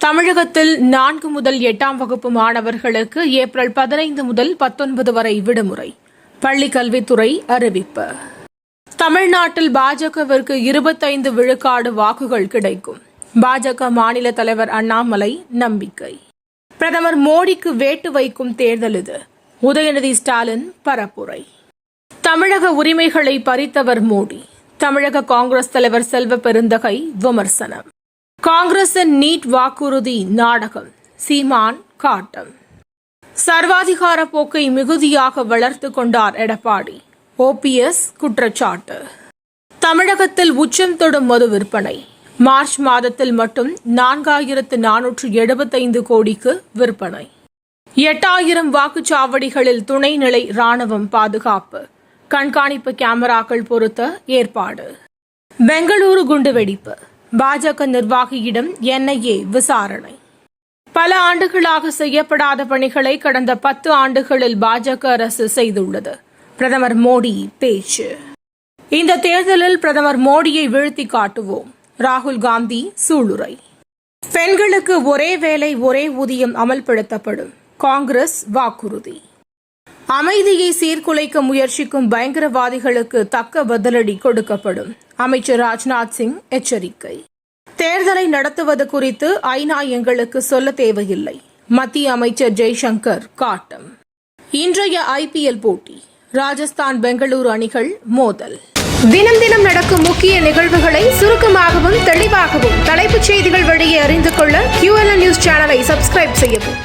தமிழகத்தில் 4 முதல் 8ஆம் வகுப்பு மாணவர்களுக்கு ஏப்ரல் 15 முதல் 19 வரை விடுமுறை. பள்ளிக் கல்வித்துறை அறிவிப்பு. தமிழ்நாட்டில் பாஜகவிற்கு 25 விழுக்காடு வாக்குகள் கிடைக்கும். பாஜக மாநில தலைவர் அண்ணாமலை நம்பிக்கை. பிரதமர் மோடிக்கு வேட்டு வைக்கும் தேர்தல் இது. உதயநிதி ஸ்டாலின் பரப்புரை. தமிழக உரிமைகளை பறித்தவர் மோடி. தமிழக காங்கிரஸ் தலைவர் செல்வ பெருந்தகை விமர்சனம். காங்கிரசின் நீட் வாக்குறுதி நாடகம். சீமான் காட்டம். சர்வாதிகார போக்கை மிகுதியாக வளர்த்துக் கொண்டார் எடப்பாடி. OPS குற்றச்சாட்டு. தமிழகத்தில் உச்சம் தொடும் மது விற்பனை. மார்ச் மாதத்தில் மட்டும் 4475 கோடிக்கு விற்பனை. 8000 வாக்குச்சாவடிகளில் துணைநிலை ராணுவம் பாதுகாப்பு. கண்காணிப்பு கேமராக்கள் பொருத்த ஏற்பாடு. பெங்களூரு குண்டுவெடிப்பு. பாஜக நிர்வாகியிடம் NIA விசாரணை. பல ஆண்டுகளாக செய்யப்படாத பணிகளை கடந்த 10 ஆண்டுகளில் பாஜக அரசு செய்துள்ளது. பிரதமர் மோடி பேச்சு. இந்த தேர்தலில் பிரதமர் மோடியை வீழ்த்தி காட்டுவோம். ராகுல் காந்தி சூளுரை. பெண்களுக்கு ஒரே வேலை ஒரே ஊதியம் அமல்படுத்தப்படும். காங்கிரஸ் வாக்குறுதி. அமைதியை சீர்குலைக்க முயற்சிக்கும் பயங்கரவாதிகளுக்கு தக்க பதிலடி கொடுக்கப்படும். அமைச்சர் ராஜ்நாத் சிங் எச்சரிக்கை. தேர்தலை நடத்துவது குறித்து ஐநா எங்களுக்கு சொல்ல தேவையில்லை. மத்திய அமைச்சர் ஜெய்சங்கர் காட்டம். இன்றைய IPL போட்டி. ராஜஸ்தான் பெங்களூரு அணிகள் மோதல். தினம் தினம் நடக்கும் முக்கிய நிகழ்வுகளை சுருக்கமாகவும் தெளிவாகவும் தலைப்புச் செய்திகள் வழியே அறிந்து கொள்ள QLN நியூஸ் சேனலை சப்ஸ்கிரைப் செய்யவும்.